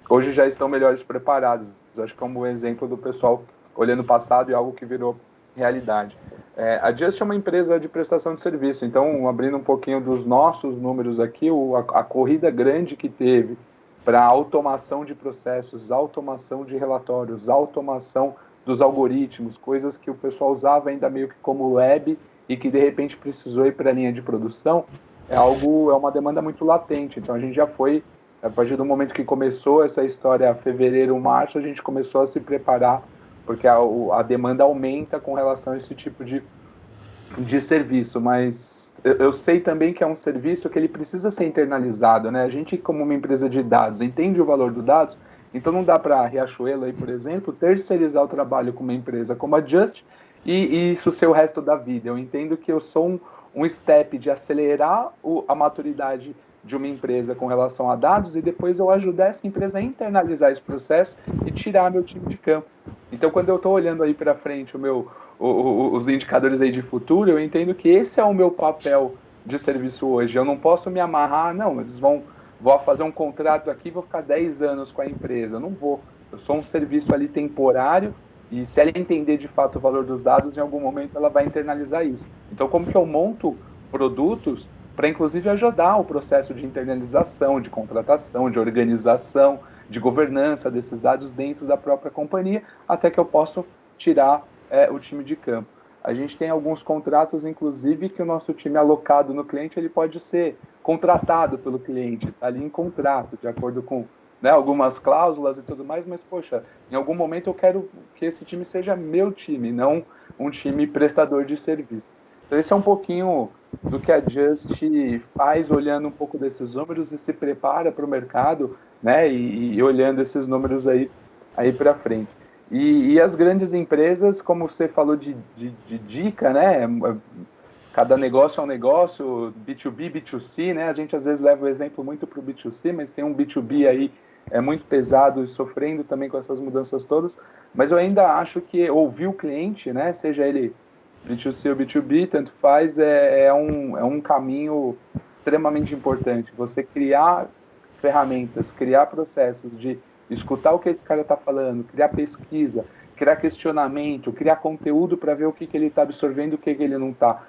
hoje já estão melhores preparados. Acho que é um bom exemplo do pessoal olhando o passado e algo que virou realidade. A Just é uma empresa de prestação de serviço, então, abrindo um pouquinho dos nossos números aqui, a corrida grande que teve para automação de processos, automação de relatórios, automação dos algoritmos, coisas que o pessoal usava ainda meio que como lab e que de repente precisou ir para a linha de produção, é uma demanda muito latente. Então a gente já foi, a partir do momento que começou essa história, fevereiro, março, a gente começou a se preparar, porque a demanda aumenta com relação a esse tipo de serviço, mas eu sei também que é um serviço que ele precisa ser internalizado, né? A gente, como uma empresa de dados, entende o valor dos dados, então não dá para a Riachuelo, aí, por exemplo, terceirizar o trabalho com uma empresa como a Just e isso ser o resto da vida. Eu entendo que eu sou um step de acelerar a maturidade de uma empresa com relação a dados e depois eu ajudar essa empresa a internalizar esse processo e tirar meu time de campo. Então, quando eu estou olhando aí para frente os indicadores aí de futuro, eu entendo que esse é o meu papel de serviço hoje. Eu não posso me amarrar, não, vou fazer um contrato aqui, vou ficar 10 anos com a empresa. Eu não vou. Eu sou um serviço ali temporário e se ela entender de fato o valor dos dados, em algum momento ela vai internalizar isso. Então, como que eu monto produtos para, inclusive, ajudar o processo de internalização, de contratação, de organização, de governança desses dados dentro da própria companhia, até que eu possa tirar o time de campo. A gente tem alguns contratos, inclusive, que o nosso time alocado no cliente, ele pode ser contratado pelo cliente, está ali em contrato, de acordo com algumas cláusulas e tudo mais, mas, poxa, em algum momento eu quero que esse time seja meu time, não um time prestador de serviço. Então, esse é um pouquinho do que a Just faz, olhando um pouco desses números e se prepara para o mercado, né, e olhando esses números aí para frente. E as grandes empresas, como você falou de dica, né, cada negócio é um negócio, B2B, B2C, né, a gente às vezes leva o exemplo muito para o B2C, mas tem um B2B aí muito pesado e sofrendo também com essas mudanças todas, mas eu ainda acho que ouvir o cliente, né, seja ele B2C ou B2B, tanto faz, é um caminho extremamente importante. Você criar ferramentas, criar processos de escutar o que esse cara está falando, criar pesquisa, criar questionamento, criar conteúdo para ver o que ele está absorvendo e o que ele não está,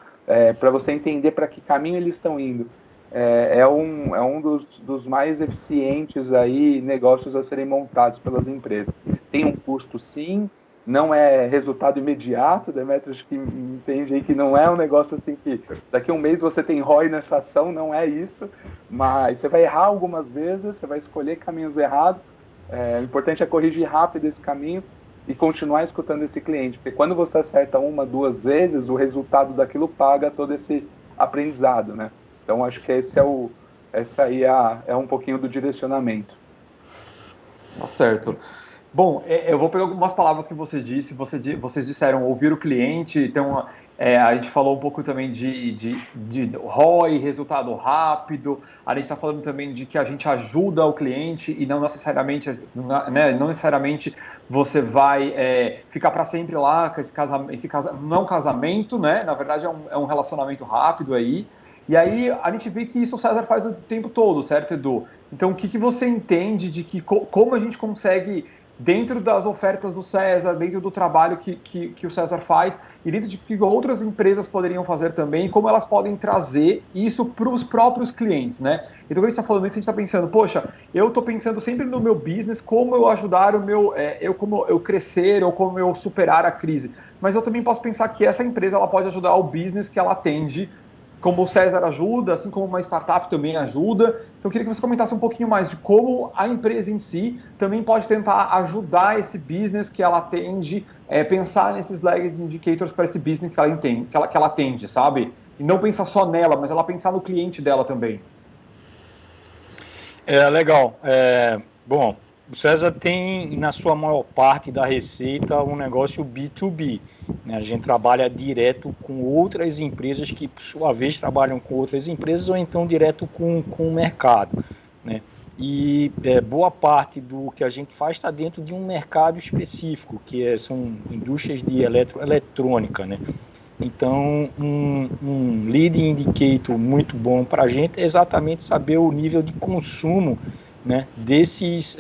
para você entender para que caminho eles estão indo. É um dos mais eficientes aí negócios a serem montados pelas empresas. Tem um custo, sim, não é resultado imediato, Demetrio, acho que entende aí que não é um negócio assim que daqui a um mês você tem ROI nessa ação, não é isso, mas você vai errar algumas vezes, você vai escolher caminhos errados, o importante é corrigir rápido esse caminho e continuar escutando esse cliente, porque quando você acerta 1, 2 vezes, o resultado daquilo paga todo esse aprendizado, né? Então, acho que essa aí é um pouquinho do direcionamento. Tá certo. Bom, eu vou pegar algumas palavras que você disse. Vocês disseram ouvir o cliente, então a gente falou um pouco também de ROI, resultado rápido. A gente está falando também de que a gente ajuda o cliente e não necessariamente, né, não necessariamente você vai ficar para sempre lá com esse casamento. Não é um casamento, né? Na verdade é um relacionamento rápido aí. E aí a gente vê que isso o César faz o tempo todo, certo, Edu? Então o que você entende de que como a gente consegue dentro das ofertas do César, dentro do trabalho que o César faz e dentro de que outras empresas poderiam fazer também, como elas podem trazer isso para os próprios clientes, né? Então, quando a gente está falando isso, a gente está pensando, poxa, eu estou pensando sempre no meu business, como eu ajudar o meu, como eu crescer ou como eu superar a crise. Mas eu também posso pensar que essa empresa ela pode ajudar o business que ela atende, como o César ajuda, assim como uma startup também ajuda. Então, eu queria que você comentasse um pouquinho mais de como a empresa em si também pode tentar ajudar esse business que ela atende, pensar nesses lagging indicators para esse business que ela entende, que ela atende, sabe? E não pensar só nela, mas ela pensar no cliente dela também. Legal. Bom, o César tem, na sua maior parte da receita, um negócio B2B. Né? A gente trabalha direto com outras empresas que, por sua vez, trabalham com outras empresas ou então direto com o mercado. Né? E boa parte do que a gente faz está dentro de um mercado específico, que são indústrias de eletrônica, né? Então, um leading indicator muito bom para a gente é exatamente saber o nível de consumo, né, nesse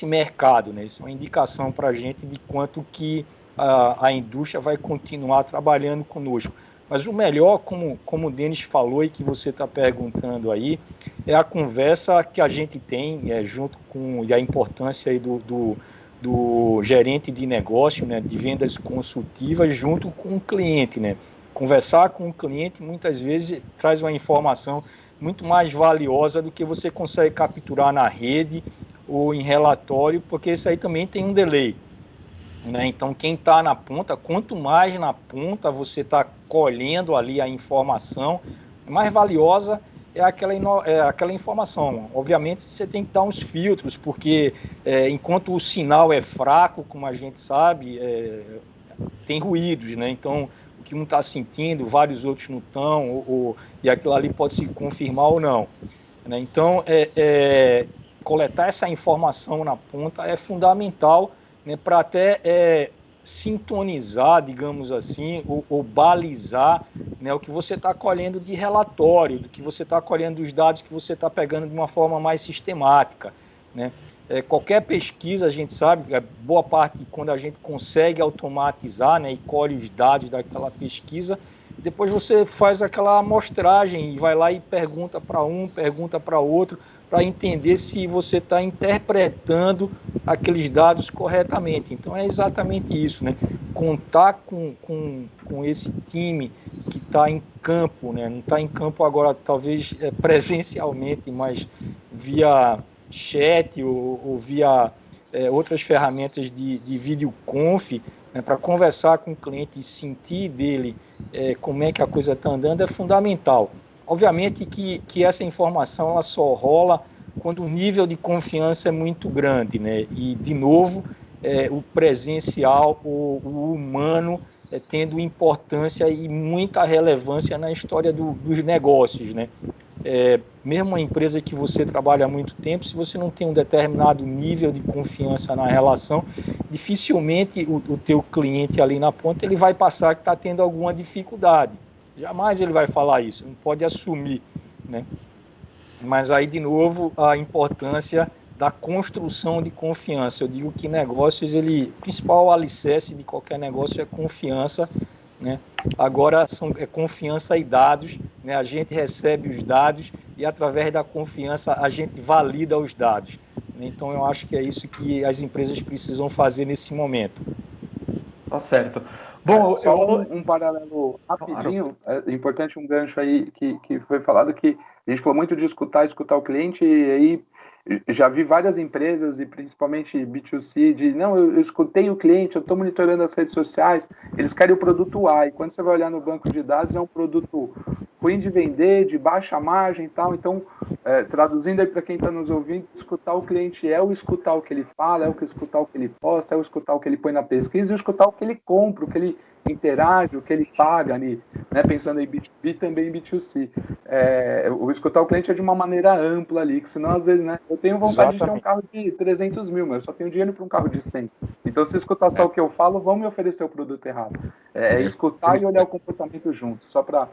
mercado. Né? Isso é uma indicação para a gente de quanto que a indústria vai continuar trabalhando conosco. Mas o melhor, como o Denis falou e que você está perguntando aí, é a conversa que a gente tem junto com e a importância aí do gerente de negócio, né, de vendas consultivas, junto com o cliente. Né? Conversar com o cliente muitas vezes traz uma informação muito mais valiosa do que você consegue capturar na rede ou em relatório, porque isso aí também tem um delay. Né? Então, quem está na ponta, quanto mais na ponta você está colhendo ali a informação, mais valiosa é aquela informação. Obviamente, você tem que dar uns filtros, porque enquanto o sinal é fraco, como a gente sabe, tem ruídos, né? Então, o que um está sentindo, vários outros não estão, e aquilo ali pode se confirmar ou não. Né? Então, coletar essa informação na ponta é fundamental, né, para até sintonizar, digamos assim, ou balizar, né, o que você está colhendo de relatório, do que você está colhendo dos dados que você está pegando de uma forma mais sistemática. Né? Qualquer pesquisa, a gente sabe, boa parte, quando a gente consegue automatizar, né, e colhe os dados daquela pesquisa, depois você faz aquela amostragem e vai lá e pergunta para um, pergunta para outro, para entender se você está interpretando aqueles dados corretamente. Então, é exatamente isso, né? Contar com esse time que está em campo, né? Não está em campo agora, talvez presencialmente, mas via chat ou via outras ferramentas de videoconf, né? Para conversar com o cliente e sentir dele como é que a coisa está andando, é fundamental. Obviamente que essa informação ela só rola quando o nível de confiança é muito grande, né? E, de novo, o presencial, o humano, tendo importância e muita relevância na história dos negócios, né? Mesmo uma empresa que você trabalha há muito tempo, se você não tem um determinado nível de confiança na relação, dificilmente o teu cliente ali na ponta ele vai passar que está tendo alguma dificuldade. Jamais ele vai falar isso, não pode assumir, né? Mas aí, de novo, a importância da construção de confiança. Eu digo que negócios, o principal alicerce de qualquer negócio é confiança, né? Agora é confiança e dados, né? A gente recebe os dados e, através da confiança, a gente valida os dados. Então, eu acho que é isso que as empresas precisam fazer nesse momento. Tá certo. Bom, só um paralelo rapidinho, claro. É importante um gancho aí que foi falado, que a gente falou muito de escutar o cliente, e aí já vi várias empresas, e principalmente B2C, não, eu escutei o cliente, eu estou monitorando as redes sociais, eles querem o produto A, e quando você vai olhar no banco de dados, é um produto ruim de vender, de baixa margem e tal. Então, traduzindo aí para quem está nos ouvindo, escutar o cliente é o escutar o que ele fala, é o que escutar o que ele posta, é o escutar o que ele põe na pesquisa, e o escutar o que ele compra, o que ele interage, o que ele paga ali, né? Pensando em B2B, também em B2C. O escutar o cliente é de uma maneira ampla ali, que senão, às vezes, né, eu tenho vontade de ter um carro de 300 mil, mas eu só tenho dinheiro para um carro de 100. Então, se escutar só o que eu falo, vão me oferecer o produto errado. escutar e olhar o comportamento junto, só para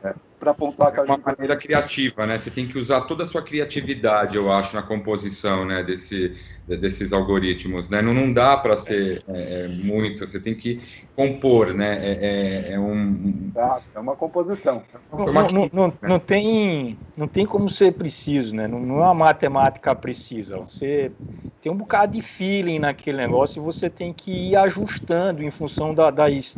pontuar que é uma maneira criativa, né? Você tem que usar toda a sua criatividade, eu acho, na composição, né, desses algoritmos, né? Não dá para ser muito, você tem que compor, né? É uma composição. Não tem como ser preciso, né? Não é uma matemática precisa. Você tem um bocado de feeling naquele negócio e você tem que ir ajustando em função das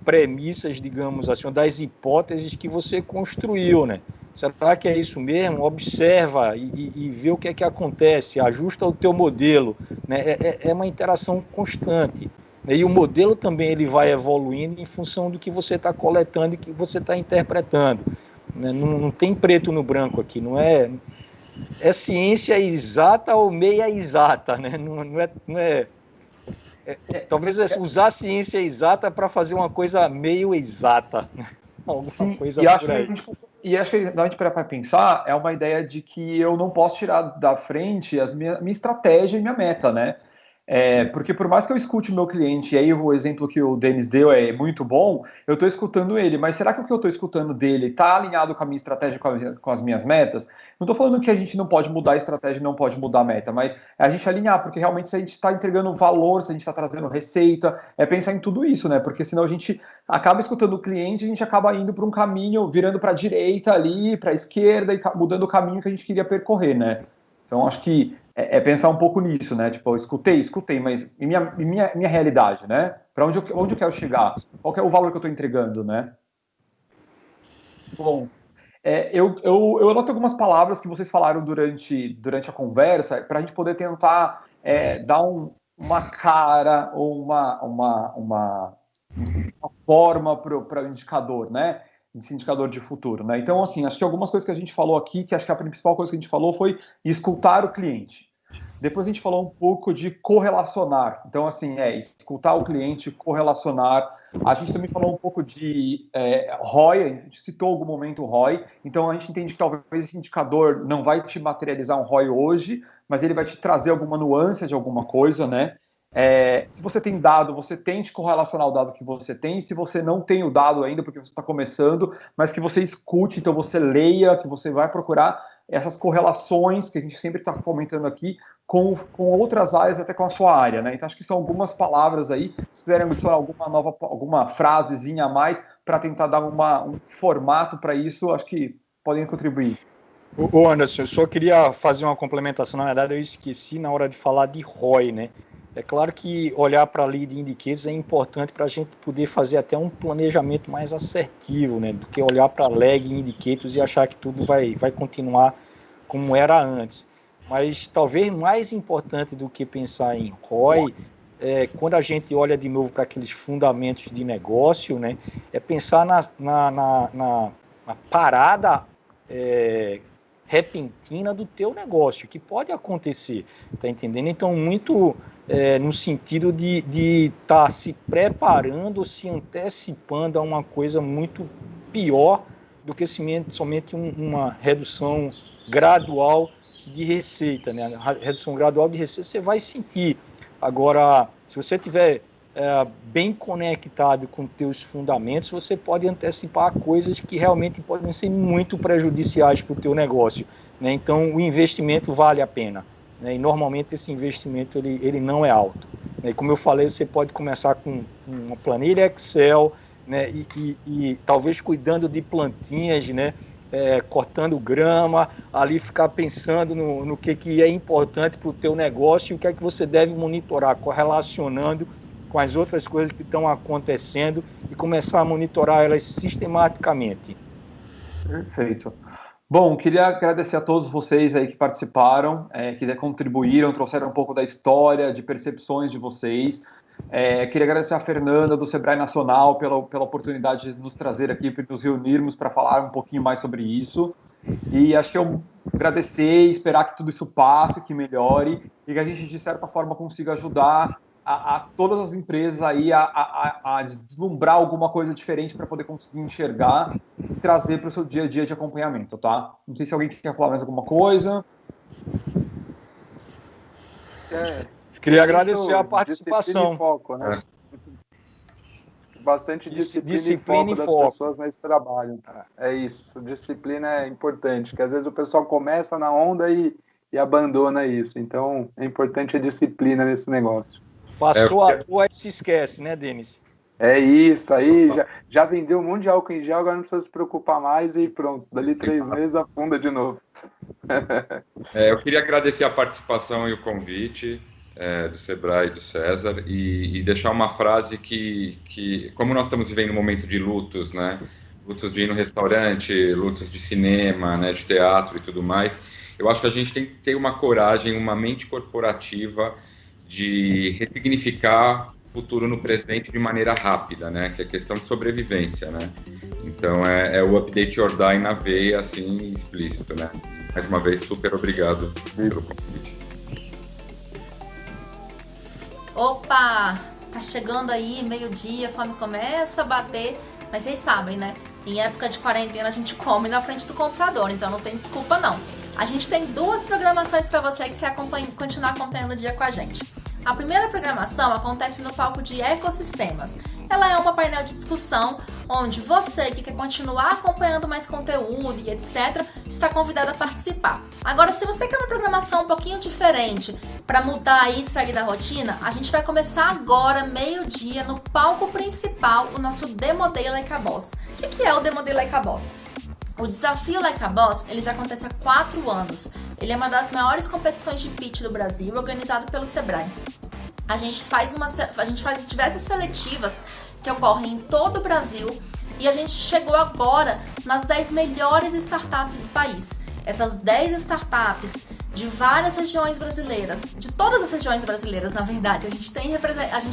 premissas, digamos assim, das hipóteses que você construiu, né? Será que é isso mesmo? Observa e vê o que é que acontece, ajusta o teu modelo, né? É uma interação constante. E o modelo também ele vai evoluindo em função do que você está coletando e que você está interpretando. Né? Não tem preto no branco aqui, não é ciência exata ou meia exata, né? Talvez usar a ciência exata para fazer uma coisa meio exata. Alguma coisa por aí. E acho que a gente para pensar, é uma ideia de que eu não posso tirar da frente minha estratégia e minha meta, né? Porque por mais que eu escute o meu cliente, e aí o exemplo que o Denis deu é muito bom, eu estou escutando ele, mas será que o que eu estou escutando dele está alinhado com a minha estratégia, com as minhas metas? Não estou falando que a gente não pode mudar a estratégia e não pode mudar a meta, mas é a gente alinhar, porque realmente se a gente está entregando valor, se a gente está trazendo receita, é pensar em tudo isso, né? Porque senão a gente acaba escutando o cliente, a gente acaba indo para um caminho, virando para a direita ali, para a esquerda e mudando o caminho que a gente queria percorrer, né? Então acho que pensar um pouco nisso, né? Tipo, eu escutei, mas e minha realidade, né? Para onde eu quero chegar? Qual que é o valor que eu estou entregando, né? Bom, eu anoto algumas palavras que vocês falaram durante a conversa para a gente poder tentar dar uma cara ou uma forma para o indicador, né? Esse indicador de futuro, né? Então, assim, acho que algumas coisas que a gente falou aqui, que acho que a principal coisa que a gente falou foi escutar o cliente. Depois a gente falou um pouco de correlacionar. Então, assim, escutar o cliente, correlacionar. A gente também falou um pouco de ROI, a gente citou em algum momento o ROI. Então, a gente entende que talvez esse indicador não vai te materializar um ROI hoje, mas ele vai te trazer alguma nuance de alguma coisa, né? Se você tem dado, você tente correlacionar o dado que você tem. Se você não tem o dado ainda, porque você está começando, mas que você escute, então você leia, que você vai procurar essas correlações que a gente sempre está fomentando aqui com outras áreas, até com a sua área, né? Então acho que são algumas palavras aí. Se quiserem adicionar alguma frasezinha a mais para tentar dar um formato para isso, acho que podem contribuir. Ô Anderson, eu só queria fazer uma complementação. Na verdade, eu esqueci na hora de falar de ROI, né? É claro que olhar para a Lead Indicators é importante para a gente poder fazer até um planejamento mais assertivo, né? Do que olhar para Lag Indicators e achar que tudo vai continuar como era antes. Mas talvez mais importante do que pensar em ROI, quando a gente olha de novo para aqueles fundamentos de negócio, né? É pensar na parada repentina do teu negócio, que pode acontecer, tá entendendo? Então, muito no sentido de estar se preparando, se antecipando a uma coisa muito pior do que somente uma redução gradual de receita, né? A redução gradual de receita você vai sentir. Agora, se você tiver bem conectado com teus fundamentos, você pode antecipar coisas que realmente podem ser muito prejudiciais para o teu negócio, né? Então, o investimento vale a pena, né? E normalmente esse investimento ele não é alto, né? E como eu falei, você pode começar com uma planilha Excel, né? E talvez cuidando de plantinhas, né? Cortando grama, ali ficar pensando no que é importante para o teu negócio e o que é que você deve monitorar, correlacionando com as outras coisas que estão acontecendo e começar a monitorar elas sistematicamente. Perfeito. Bom, queria agradecer a todos vocês aí que participaram, que contribuíram, trouxeram um pouco da história, de percepções de vocês. Queria agradecer a Fernanda do Sebrae Nacional pela oportunidade de nos trazer aqui, para nos reunirmos para falar um pouquinho mais sobre isso. E acho que eu agradecer e esperar que tudo isso passe, que melhore e que a gente, de certa forma, consiga ajudar a todas as empresas aí a deslumbrar alguma coisa diferente para poder conseguir enxergar e trazer para o seu dia a dia de acompanhamento, tá? Não sei se alguém quer falar mais alguma coisa. Queria agradecer a participação. Foco, né? bastante disciplina e foco das pessoas nesse trabalho. É isso, disciplina é importante, que às vezes o pessoal começa na onda e abandona isso. Então, é importante a disciplina nesse negócio. Passou a rua e se esquece, né, Denis? É isso, aí já vendeu um monte de álcool em gel, agora não precisa se preocupar mais e pronto, dali 3 meses afunda de novo. Eu queria agradecer a participação e o convite do Sebrae e do César e deixar uma frase que, como nós estamos vivendo um momento de lutos, né, lutos de ir no restaurante, lutos de cinema, né, de teatro e tudo mais, eu acho que a gente tem que ter uma coragem, uma mente corporativa de ressignificar futuro no presente de maneira rápida, né? Que é questão de sobrevivência, né? Então é o update or die na veia, assim, explícito, né? Mais uma vez, super obrigado pelo convite. Opa! Tá chegando aí, meio-dia, a fome começa a bater, mas vocês sabem, né? Em época de quarentena a gente come na frente do computador, então não tem desculpa não. A gente tem 2 programações para você que quer continuar acompanhando o dia com a gente. A primeira programação acontece no palco de Ecossistemas. Ela é uma painel de discussão onde você que quer continuar acompanhando mais conteúdo e etc, está convidado a participar. Agora, se você quer uma programação um pouquinho diferente para mudar e sair da rotina, a gente vai começar agora, meio-dia, no palco principal, o nosso Demo Day Like a Boss. O que é o Demo Day Like a Boss? O desafio Like a Boss, ele já acontece há 4 anos. Ele é uma das maiores competições de pitch do Brasil, organizado pelo Sebrae. A gente faz diversas seletivas que ocorrem em todo o Brasil e a gente chegou agora nas 10 melhores startups do país. Essas 10 startups de várias regiões brasileiras, de todas as regiões brasileiras, na verdade. A gente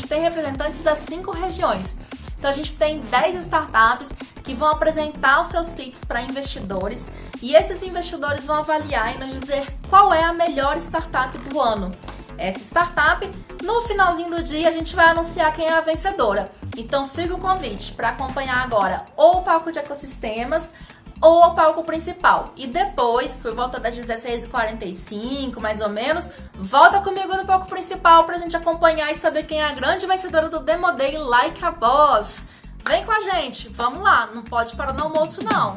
tem representantes das 5 regiões. Então a gente tem 10 startups que vão apresentar os seus pitches para investidores e esses investidores vão avaliar e nos dizer qual é a melhor startup do ano. Essa startup, no finalzinho do dia, a gente vai anunciar quem é a vencedora. Então fica o convite para acompanhar agora ou o palco de ecossistemas ou o palco principal. E depois, por volta das 16h45, mais ou menos, volta comigo no palco principal para a gente acompanhar e saber quem é a grande vencedora do Demo Day Like a Boss. Vem com a gente, vamos lá, não pode parar no almoço não.